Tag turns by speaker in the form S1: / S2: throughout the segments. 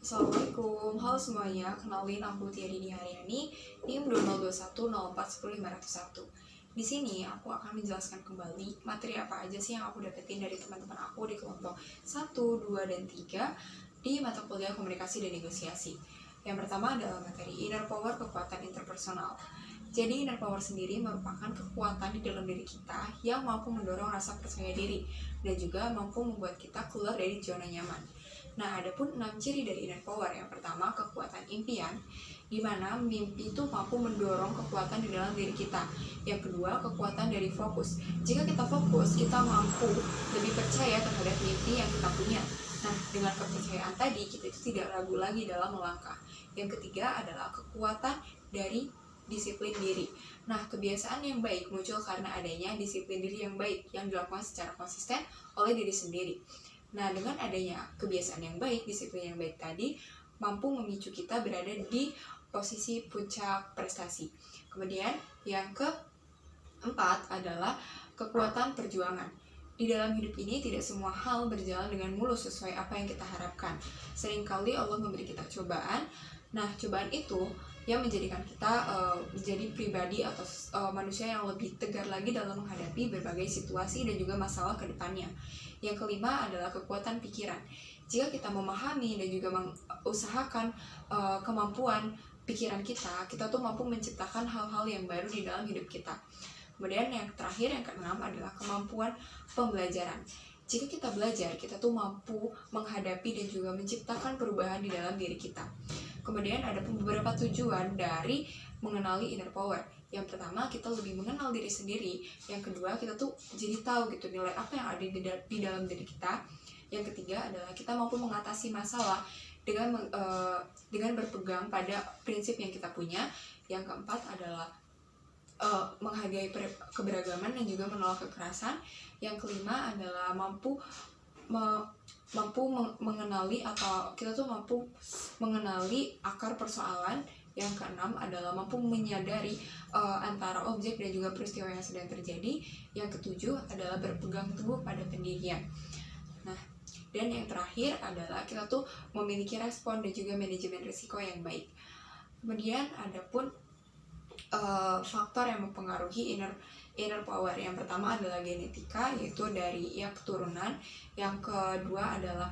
S1: Assalamualaikum, halo semuanya, kenalin aku Tiari Haryani, NIM 2021041051. Di sini aku akan menjelaskan kembali materi apa aja sih yang aku dapetin dari teman-teman aku di kelompok 1, 2, dan 3 di mata kuliah komunikasi dan negosiasi. Yang pertama adalah materi inner power, kekuatan interpersonal. Jadi inner power sendiri merupakan kekuatan di dalam diri kita yang mampu mendorong rasa percaya diri dan juga mampu membuat kita keluar dari zona nyaman. Nah, ada pun 6 ciri dari inner power. Yang pertama, kekuatan impian, di mana mimpi itu mampu mendorong kekuatan di dalam diri kita. Yang kedua, kekuatan dari fokus. Jika kita fokus, kita mampu lebih percaya terhadap mimpi yang kita punya. Nah, dengan kepercayaan tadi, kita itu tidak ragu lagi dalam melangkah. Yang ketiga adalah kekuatan dari disiplin diri. Nah, kebiasaan yang baik muncul karena adanya disiplin diri yang baik yang dilakukan secara konsisten oleh diri sendiri. Nah, dengan adanya kebiasaan yang baik, disiplin yang baik tadi, mampu memicu kita berada di posisi puncak prestasi. Kemudian, yang keempat adalah kekuatan perjuangan. Di dalam hidup ini, tidak semua hal berjalan dengan mulus sesuai apa yang kita harapkan. Seringkali Allah memberi kita cobaan. Nah, cobaan itu yang menjadikan kita menjadi pribadi atau manusia yang lebih tegar lagi dalam menghadapi berbagai situasi dan juga masalah ke depannya. Yang kelima adalah kekuatan pikiran. Jika kita memahami dan juga mengusahakan kemampuan pikiran kita tuh mampu menciptakan hal-hal yang baru di dalam hidup kita. Kemudian yang terakhir, yang keenam adalah kemampuan pembelajaran. Jika kita belajar, kita tuh mampu menghadapi dan juga menciptakan perubahan di dalam diri kita. Kemudian ada beberapa tujuan dari mengenali inner power. Yang pertama, kita lebih mengenal diri sendiri. Yang kedua, kita tuh jadi tahu gitu nilai apa yang ada di dalam diri kita. Yang ketiga adalah kita mampu mengatasi masalah dengan berpegang pada prinsip yang kita punya. Yang keempat adalah menghargai keberagaman dan juga menolak kekerasan. Yang kelima adalah mampu mengenali atau kita tuh mampu mengenali akar persoalan. Yang keenam adalah mampu menyadari antara objek dan juga peristiwa yang sedang terjadi. Yang ketujuh adalah berpegang teguh pada pendirian. Nah, dan yang terakhir adalah kita tuh memiliki respon dan juga manajemen risiko yang baik. Kemudian ada pun faktor yang mempengaruhi inner power. Yang pertama adalah genetika, yaitu dari keturunan. Yang kedua adalah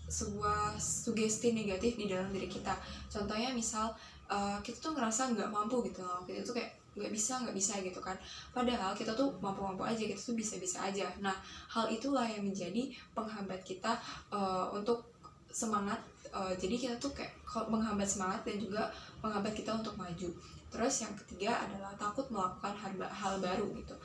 S1: sebuah sugesti negatif di dalam diri kita. Contohnya misal kita tuh ngerasa nggak mampu gitu loh, kita tuh kayak nggak bisa gitu kan, padahal kita tuh mampu aja, kita tuh bisa aja. Nah, hal itulah yang menjadi penghambat kita untuk semangat. Jadi kita tuh kayak menghambat semangat dan juga menghambat kita untuk maju. Terus yang ketiga adalah takut melakukan hal baru gitu.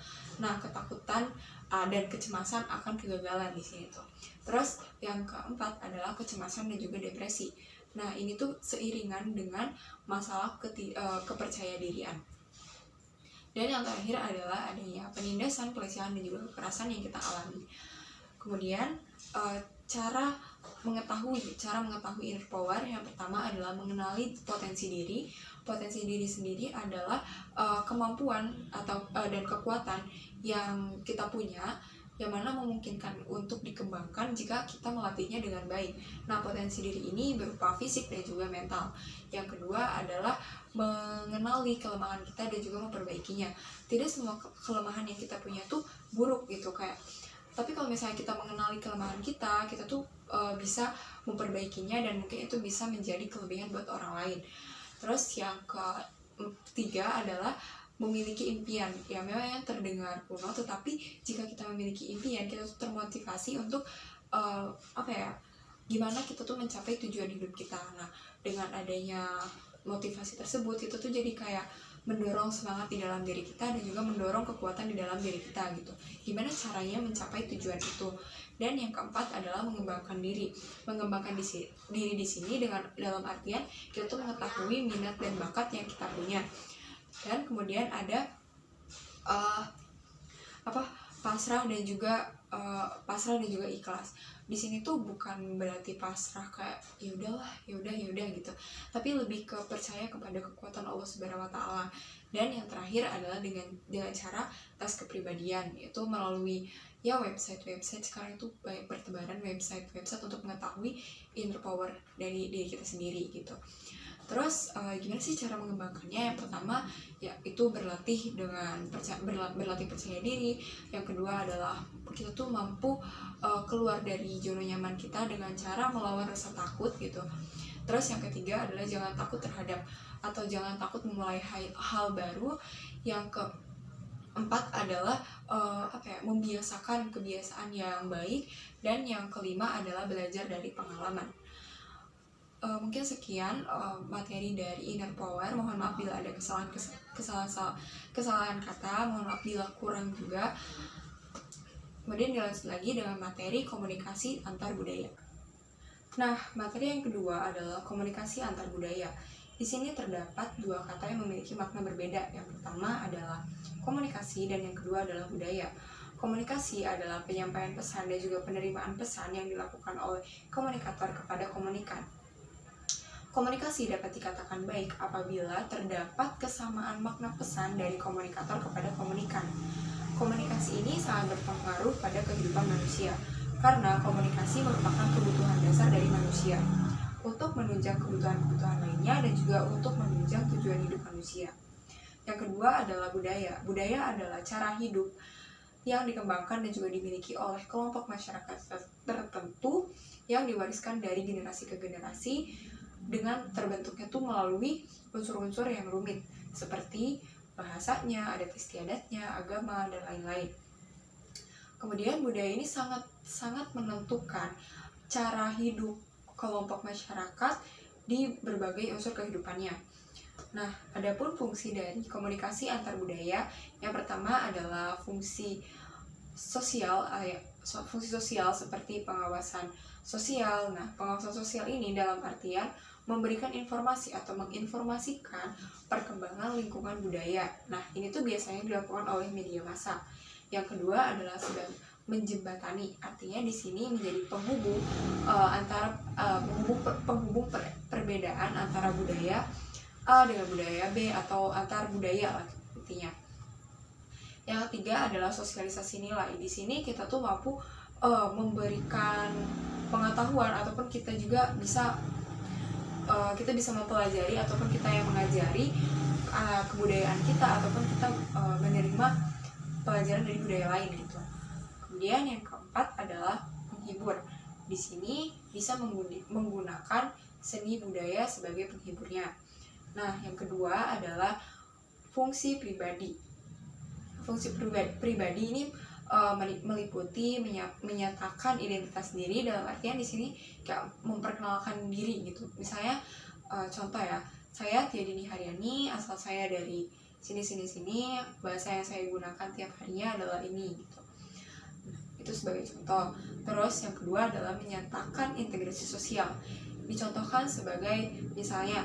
S1: Nah, ketakutan dan kecemasan akan kegagalan di sini tuh. Terus yang keempat adalah kecemasan dan juga depresi. Nah, ini tuh seiringan dengan masalah kepercayadirian. Dan yang terakhir adalah adanya penindasan, pelecehan, dan juga kekerasan yang kita alami. Kemudian cara mengetahui inner power, yang pertama adalah mengenali potensi diri. Potensi diri sendiri adalah kemampuan dan kekuatan yang kita punya, yang mana memungkinkan untuk dikembangkan jika kita melatihnya dengan baik. Nah, potensi diri ini berupa fisik dan juga mental. Yang kedua adalah mengenali kelemahan kita dan juga memperbaikinya. Tidak semua kelemahan yang kita punya tuh buruk gitu tapi kalau misalnya kita mengenali kelemahan kita tuh bisa memperbaikinya dan mungkin itu bisa menjadi kelebihan buat orang lain. Terus yang ketiga adalah memiliki impian. Ya, memang terdengar kuno, tetapi jika kita memiliki impian, kita tuh termotivasi untuk gimana kita tuh mencapai tujuan hidup kita. Nah, dengan adanya motivasi tersebut, itu tuh jadi kayak mendorong semangat di dalam diri kita dan juga mendorong kekuatan di dalam diri kita gitu. Gimana caranya mencapai tujuan itu? Dan yang keempat adalah mengembangkan diri. Mengembangkan diri di sini dalam artian kita tuh mengetahui minat dan bakat yang kita punya. Dan kemudian ada pasrah dan juga ikhlas. Di sini tuh bukan berarti pasrah kayak ya udah gitu, tapi lebih ke percaya kepada kekuatan Allah Subhanahu wa taala. Dan yang terakhir adalah dengan cara tes kepribadian, yaitu melalui ya website sekarang itu banyak bertebaran website untuk mengetahui inner power dari diri kita sendiri gitu. Terus gimana sih cara mengembangkannya? Yang pertama ya itu berlatih percaya diri. Yang kedua adalah kita tuh mampu keluar dari zona nyaman kita dengan cara melawan rasa takut gitu. Terus yang ketiga adalah jangan takut memulai hal baru. Yang keempat adalah membiasakan kebiasaan yang baik. Dan yang kelima adalah belajar dari pengalaman. Mungkin sekian materi dari inner power. Mohon maaf bila ada kesalahan kata, mohon maaf bila kurang juga. Kemudian dilanjut lagi dengan materi komunikasi antar budaya. Nah, materi yang kedua adalah komunikasi antar budaya. Di sini terdapat dua kata yang memiliki makna berbeda. Yang pertama adalah komunikasi dan yang kedua adalah budaya. Komunikasi adalah penyampaian pesan dan juga penerimaan pesan yang dilakukan oleh komunikator kepada komunikan. Komunikasi dapat dikatakan baik apabila terdapat kesamaan makna pesan dari komunikator kepada komunikan. Komunikasi ini sangat berpengaruh pada kehidupan manusia, karena komunikasi merupakan kebutuhan dasar dari manusia untuk menunjang kebutuhan-kebutuhan lainnya dan juga untuk menunjang tujuan hidup manusia. Yang kedua adalah budaya. Budaya adalah cara hidup yang dikembangkan dan juga dimiliki oleh kelompok masyarakat tertentu yang diwariskan dari generasi ke generasi dengan terbentuknya tuh melalui unsur-unsur yang rumit seperti bahasanya, adat istiadatnya, agama, dan lain-lain. Kemudian budaya ini sangat menentukan cara hidup kelompok masyarakat di berbagai unsur kehidupannya. Nah, adapun fungsi dari komunikasi antar budaya, yang pertama adalah fungsi sosial seperti pengawasan sosial. Nah, pengawasan sosial ini dalam artian memberikan informasi atau menginformasikan perkembangan lingkungan budaya. Nah, ini tuh biasanya dilakukan oleh media massa. Yang kedua adalah sedang menjembatani, artinya di sini menjadi penghubung perbedaan antara budaya A dengan budaya B atau antar budaya lah intinya. Yang ketiga adalah sosialisasi nilai. Di sini kita tuh mampu memberikan pengetahuan ataupun kita juga bisa mempelajari ataupun kita yang mengajari kebudayaan kita ataupun kita menerima pelajaran dari budaya lain gitu. Kemudian yang keempat adalah menghibur. Di sini bisa menggunakan seni budaya sebagai penghiburnya. Nah, yang kedua adalah fungsi pribadi. Fungsi pribadi ini meliputi menyatakan identitas diri, dalam artian di sini kayak memperkenalkan diri gitu. Misalnya contoh ya, saya Tiadini Haryani, asal saya dari sini, bahasa yang saya gunakan tiap harinya adalah ini gitu. Itu sebagai contoh. Terus yang kedua adalah menyatakan integrasi sosial. Dicontohkan sebagai misalnya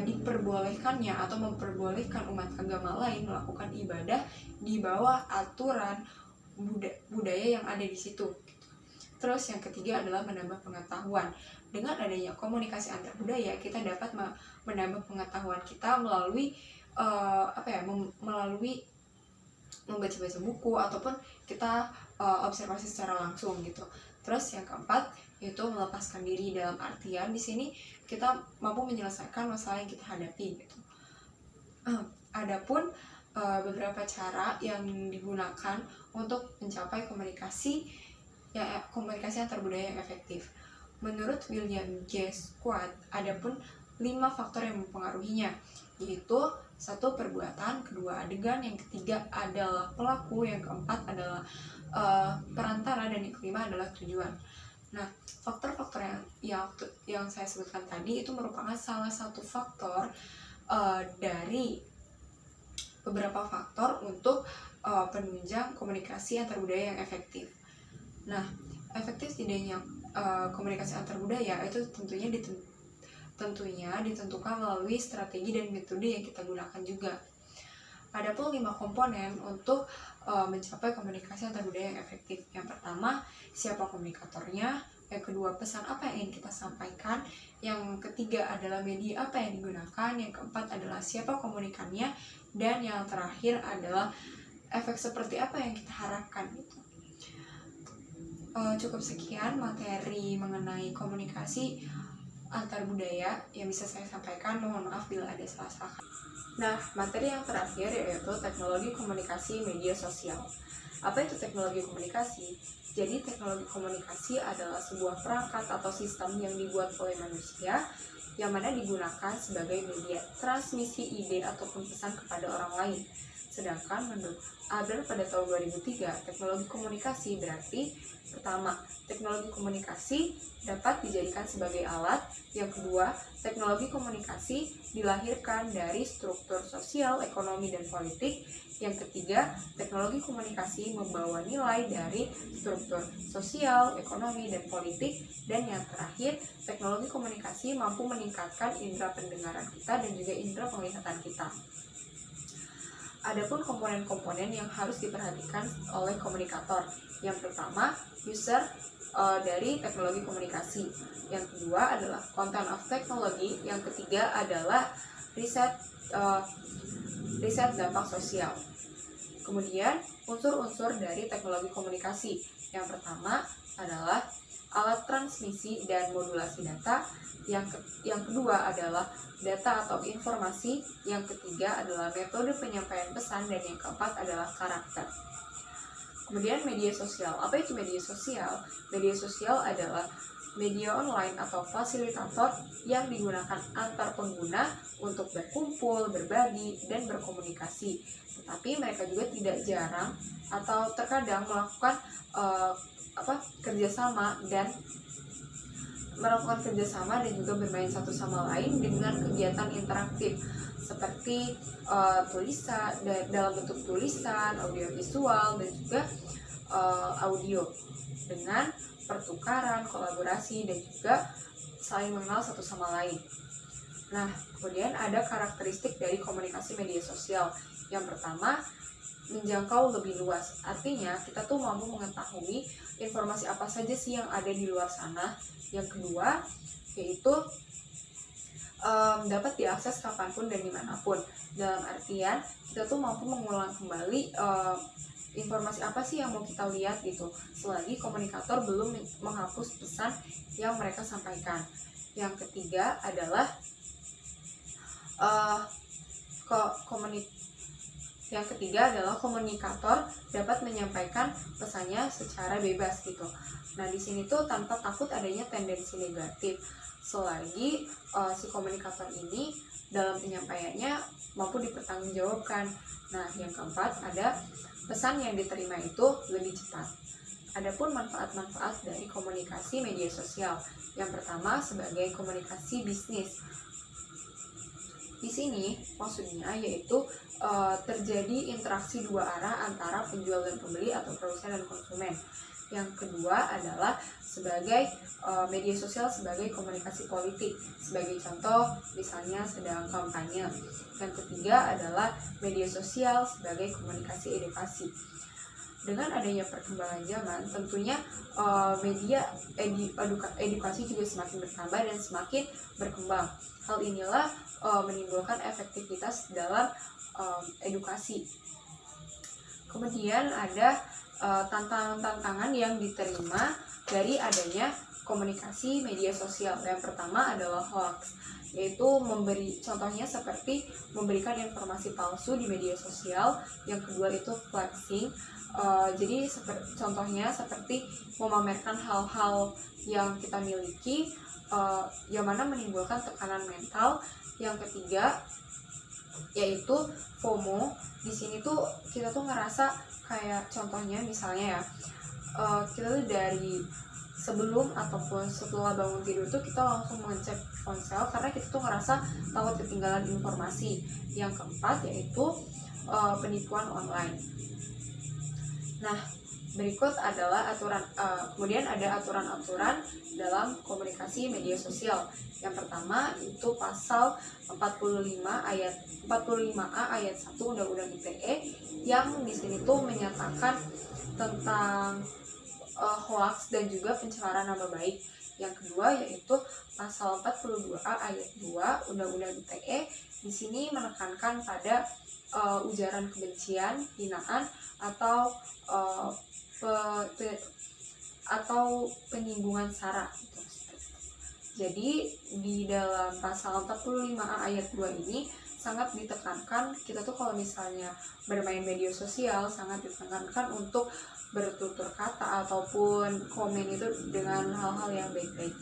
S1: diperbolehkannya atau memperbolehkan umat agama lain melakukan ibadah di bawah aturan budaya yang ada di situ. Terus yang ketiga adalah menambah pengetahuan. Dengan adanya komunikasi antar budaya, kita dapat menambah pengetahuan kita melalui melalui membaca-baca buku ataupun kita observasi secara langsung gitu. Terus yang keempat yaitu melepaskan diri, dalam artian di sini kita mampu menyelesaikan masalah yang kita hadapi gitu. Adapun beberapa cara yang digunakan untuk mencapai komunikasi antar budaya yang efektif. Menurut William J. Squat, adapun 5 faktor yang mempengaruhinya, yaitu 1. Perbuatan, kedua adegan, yang ketiga adalah pelaku, yang keempat adalah perantara, dan yang kelima adalah tujuan. Nah, faktor-faktor yang saya sebutkan tadi itu merupakan salah satu faktor dari beberapa faktor untuk penunjang komunikasi antar budaya yang efektif. Nah, efektif tidaknya komunikasi antar budaya itu tentunya ditentukan melalui strategi dan metode yang kita gunakan juga. Adapun 5 komponen untuk mencapai komunikasi antar budaya yang efektif. Yang pertama, siapa komunikatornya. Yang kedua, pesan apa yang ingin kita sampaikan. Yang ketiga adalah media apa yang digunakan. Yang keempat adalah siapa komunikannya. Dan yang terakhir adalah efek seperti apa yang kita harapkan gitu. Cukup sekian materi mengenai komunikasi antar budaya yang bisa saya sampaikan. Mohon maaf bila ada salah-salah. Nah, materi yang terakhir yaitu teknologi komunikasi media sosial. Apa itu teknologi komunikasi? Jadi, teknologi komunikasi adalah sebuah perangkat atau sistem yang dibuat oleh manusia yang mana digunakan sebagai media transmisi ide ataupun pesan kepada orang lain. Sedangkan menurut Adler pada tahun 2003, teknologi komunikasi berarti pertama, teknologi komunikasi dapat dijadikan sebagai alat. Yang kedua, teknologi komunikasi dilahirkan dari struktur sosial, ekonomi, dan politik. Yang ketiga, teknologi komunikasi membawa nilai dari struktur sosial, ekonomi, dan politik. Dan yang terakhir, teknologi komunikasi mampu meningkatkan indera pendengaran kita dan juga indera penglihatan kita. Adapun komponen-komponen yang harus diperhatikan oleh komunikator. Yang pertama, user dari teknologi komunikasi. Yang kedua adalah content of technology. Yang ketiga adalah riset dampak sosial. Kemudian, unsur-unsur dari teknologi komunikasi. Yang pertama adalah alat transmisi dan modulasi data. Yang kedua adalah data atau informasi. Yang ketiga adalah metode penyampaian pesan. Dan yang keempat adalah karakter. Kemudian media sosial. Apa itu media sosial? Media sosial adalah media online atau fasilitator yang digunakan antar pengguna untuk berkumpul, berbagi, dan berkomunikasi. Tetapi mereka juga tidak jarang atau terkadang melakukan kerjasama dan juga bermain satu sama lain dengan kegiatan interaktif seperti tulisan dalam bentuk tulisan, audiovisual, dan juga audio dengan pertukaran, kolaborasi, dan juga saling mengenal satu sama lain. Nah, kemudian ada karakteristik dari komunikasi media sosial. Yang pertama, menjangkau lebih luas. Artinya, kita tuh mampu mengetahui informasi apa saja sih yang ada di luar sana. Yang kedua, yaitu dapat diakses kapanpun dan dimanapun. Dalam artian, kita tuh mampu mengulang kembali informasi apa sih yang mau kita lihat gitu, selagi komunikator belum menghapus pesan yang mereka sampaikan. Yang ketiga adalah komunikator dapat menyampaikan pesannya secara bebas gitu. Nah, di sini tuh tanpa takut adanya tendensi negatif, selagi si komunikator ini dalam penyampaiannya mampu dipertanggungjawabkan. Nah, yang keempat ada pesan yang diterima itu lebih cepat. Adapun manfaat-manfaat dari komunikasi media sosial. Yang pertama sebagai komunikasi bisnis. Di sini maksudnya yaitu terjadi interaksi dua arah antara penjual dan pembeli atau produsen dan konsumen. Yang kedua adalah sebagai media sosial sebagai komunikasi politik. Sebagai contoh, misalnya sedang kampanye. Yang ketiga adalah media sosial sebagai komunikasi edukasi. Dengan adanya perkembangan zaman, tentunya media edukasi juga semakin bertambah dan semakin berkembang. Hal inilah menimbulkan efektivitas dalam edukasi. Kemudian ada tantangan-tantangan yang diterima dari adanya komunikasi media sosial. Yang pertama adalah hoax, yaitu contohnya seperti memberikan informasi palsu di media sosial. Yang kedua itu flexing, jadi contohnya seperti memamerkan hal-hal yang kita miliki, yang mana menimbulkan tekanan mental. Yang ketiga yaitu FOMO. Di sini tuh kita tuh ngerasa kayak contohnya misalnya ya, kita tuh dari sebelum ataupun setelah bangun tidur tuh kita langsung mengecek ponsel karena kita tuh ngerasa takut ketinggalan informasi. Yang keempat yaitu penipuan online. Nah, berikut adalah kemudian ada aturan-aturan dalam komunikasi media sosial. Yang pertama itu pasal 45A ayat 1 Undang-Undang ITE yang di sini tuh menyatakan tentang hoax dan juga pencemaran nama baik. Yang kedua yaitu pasal 42A ayat 2 Undang-Undang ITE. Di sini menekankan pada ujaran kebencian, hinaan atau atau penyinggungan sara gitu. Jadi di dalam pasal 45A ayat 2 ini sangat ditekankan kita tuh kalau misalnya bermain media sosial sangat ditekankan untuk bertutur kata ataupun komen itu dengan hal-hal yang baik-baik.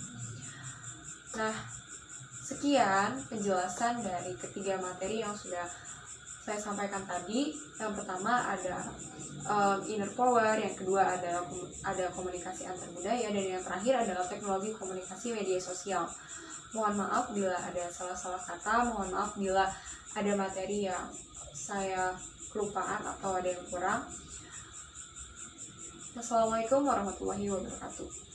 S1: Nah, sekian penjelasan dari ketiga materi yang sudah saya sampaikan tadi. Yang pertama ada inner power, yang kedua ada komunikasi antar budaya, dan yang terakhir adalah teknologi komunikasi media sosial. Mohon maaf bila ada salah-salah kata, mohon maaf bila ada materi yang saya kelupaan atau ada yang kurang. Wassalamualaikum warahmatullahi wabarakatuh.